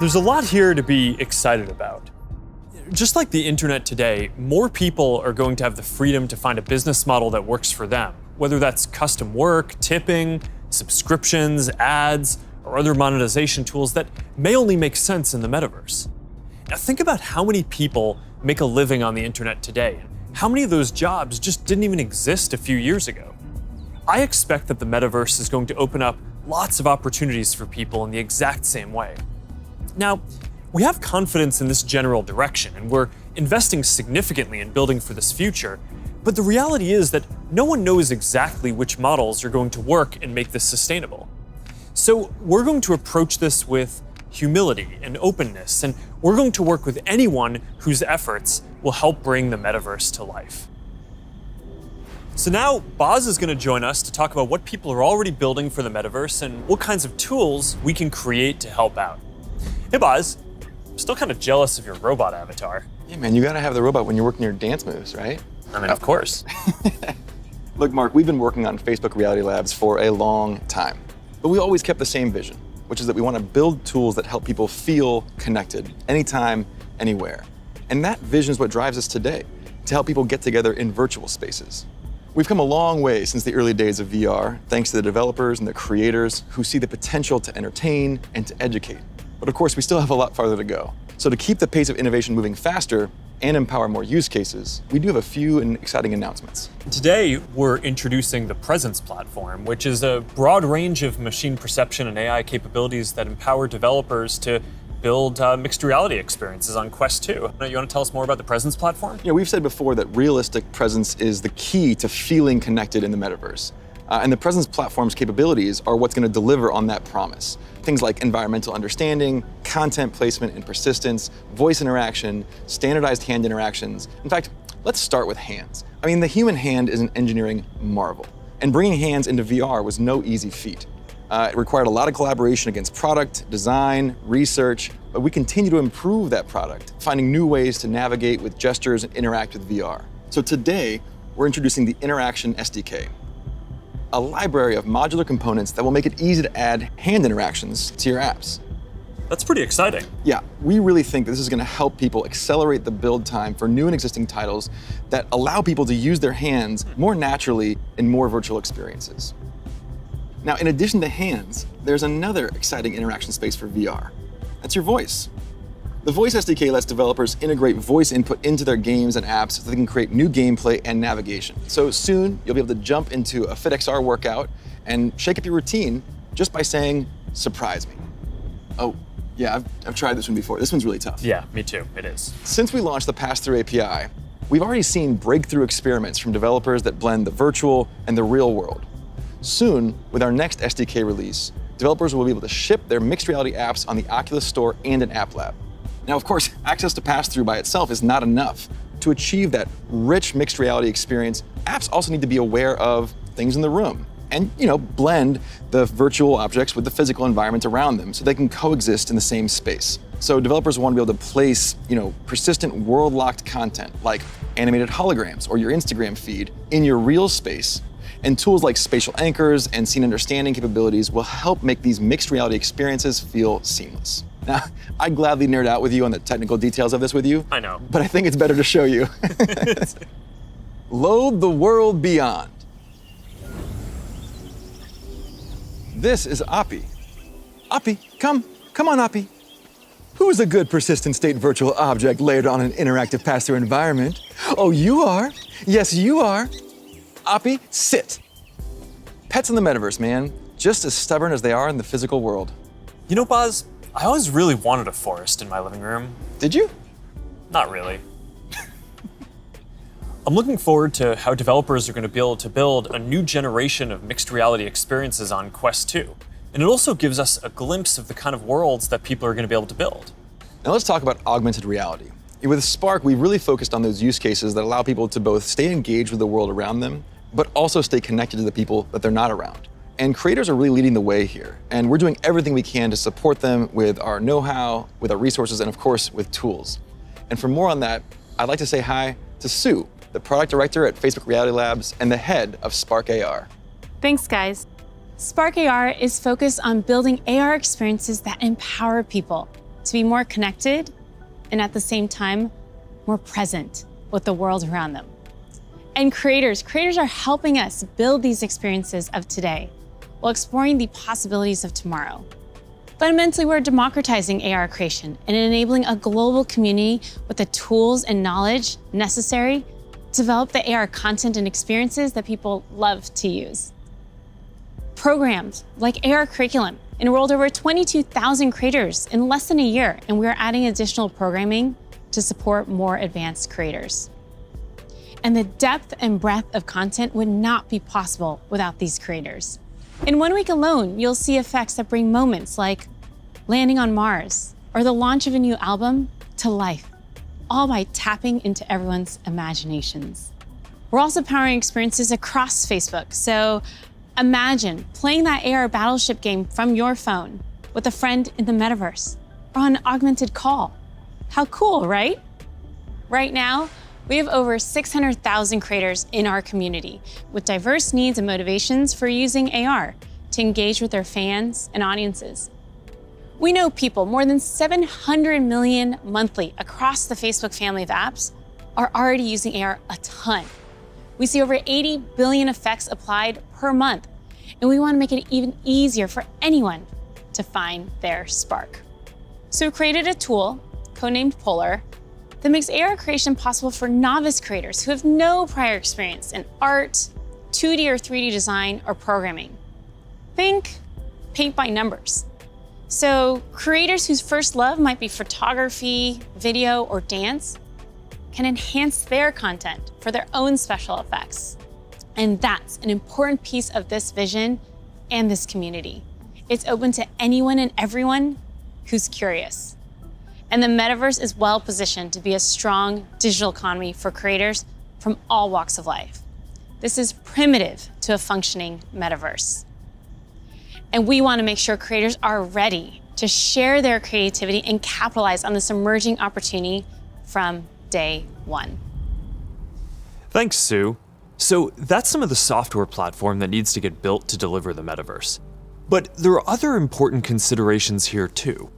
There's a lot here to be excited about. Just like the internet today, more people are going to have the freedom to find a business model that works for them, whether that's custom work, tipping, subscriptions, ads, or other monetization tools that may only make sense in the metaverse. Now think about how many people make a living on the internet today, and how many of those jobs just didn't even exist a few years ago. I expect that the metaverse is going to open up lots of opportunities for people in the exact same way. Now, we have confidence in this general direction, and we're investing significantly in building for this future, but the reality is that no one knows exactly which models are going to work and make this sustainable. So we're going to approach this with humility and openness, and we're going to work with anyone whose efforts will help bring the metaverse to life. So now, Boz is going to join us to talk about what people are already building for the metaverse and what kinds of tools we can create to help out. Hey, Boz. I'm still kind of jealous of your robot avatar. Yeah, man, you gotta have the robot when you're working your dance moves, right? I mean, of course. Look, Mark, we've been working on Facebook Reality Labs for a long time, but we always kept the same vision, which is that we want to build tools that help people feel connected anytime, anywhere. And that vision is what drives us today, to help people get together in virtual spaces. We've come a long way since the early days of VR, thanks to the developers and the creators who see the potential to entertain and to educate. But of course, we still have a lot farther to go. So to keep the pace of innovation moving faster and empower more use cases, we do have a few exciting announcements. Today, we're introducing the Presence platform, which is a broad range of machine perception and AI capabilities that empower developers to build mixed reality experiences on Quest 2. You want to tell us more about the Presence platform? Yeah, we've said before that realistic presence is the key to feeling connected in the metaverse. And the Presence platform's capabilities are what's going to deliver on that promise. Things like environmental understanding, content placement and persistence, voice interaction, standardized hand interactions. In fact, let's start with hands. I mean, the human hand is an engineering marvel. And bringing hands into VR was no easy feat. It required a lot of collaboration against product, design, research, but we continue to improve that product, finding new ways to navigate with gestures and interact with VR. So today, we're introducing the Interaction SDK, a library of modular components that will make it easy to add hand interactions to your apps. That's pretty exciting. Yeah, we really think this is going to help people accelerate the build time for new and existing titles that allow people to use their hands more naturally in more virtual experiences. Now, in addition to hands, there's another exciting interaction space for VR. That's your voice. The Voice SDK lets developers integrate voice input into their games and apps so they can create new gameplay and navigation. So soon, you'll be able to jump into a FitXR workout and shake up your routine just by saying, "Surprise me." Oh, yeah, I've tried this one before. This one's really tough. Yeah, me too, it is. Since we launched the Pass-Through API, we've already seen breakthrough experiments from developers that blend the virtual and the real world. Soon, with our next SDK release, developers will be able to ship their mixed reality apps on the Oculus Store and an App Lab. Now, of course, access to pass-through by itself is not enough. To achieve that rich mixed reality experience, apps also need to be aware of things in the room and, blend the virtual objects with the physical environment around them so they can coexist in the same space. So developers want to be able to place, persistent world-locked content like animated holograms or your Instagram feed in your real space. And tools like spatial anchors and scene understanding capabilities will help make these mixed reality experiences feel seamless. Now, I'd gladly nerd out with you on the technical details of this with you. I know. But I think it's better to show you. Load the world beyond. This is Oppie. Oppie, come on, Oppie. Who's a good persistent state virtual object layered on an interactive pass-through environment? Oh, you are. Yes, you are. Oppie, sit. Pets in the metaverse, man. Just as stubborn as they are in the physical world. You know, Boz, I always really wanted a forest in my living room. Did you? Not really. I'm looking forward to how developers are going to be able to build a new generation of mixed reality experiences on Quest 2. And it also gives us a glimpse of the kind of worlds that people are going to be able to build. Now let's talk about augmented reality. With Spark, we've really focused on those use cases that allow people to both stay engaged with the world around them, but also stay connected to the people that they're not around. And creators are really leading the way here. And we're doing everything we can to support them with our know-how, with our resources, and of course, with tools. And for more on that, I'd like to say hi to Sue, the product director at Facebook Reality Labs and the head of Spark AR. Thanks, guys. Spark AR is focused on building AR experiences that empower people. to be more connected and at the same time, more present with the world around them. And creators are helping us build these experiences of today while exploring the possibilities of tomorrow. Fundamentally, we're democratizing AR creation and enabling a global community with the tools and knowledge necessary to develop the AR content and experiences that people love to use. Programs like AR Curriculum enrolled over 22,000 creators in less than a year, and we're adding additional programming to support more advanced creators. And the depth and breadth of content would not be possible without these creators. In 1 week alone, you'll see effects that bring moments like landing on Mars or the launch of a new album to life, all by tapping into everyone's imaginations. We're also powering experiences across Facebook. So imagine playing that AR battleship game from your phone with a friend in the metaverse or on an augmented call. How cool, right? Right now, we have over 600,000 creators in our community with diverse needs and motivations for using AR to engage with their fans and audiences. We know people, more than 700 million monthly across the Facebook family of apps, are already using AR a ton. We see over 80 billion effects applied per month, and we want to make it even easier for anyone to find their spark. So we created a tool, codenamed Polar, that makes AR creation possible for novice creators who have no prior experience in art, 2D or 3D design, or programming. Think paint by numbers. So creators whose first love might be photography, video, or dance can enhance their content for their own special effects. And that's an important piece of this vision and this community. It's open to anyone and everyone who's curious. And the metaverse is well positioned to be a strong digital economy for creators from all walks of life. This is primitive to a functioning metaverse. And we want to make sure creators are ready to share their creativity and capitalize on this emerging opportunity from day one. Thanks, Sue. So that's some of the software platform that needs to get built to deliver the metaverse. But there are other important considerations here too.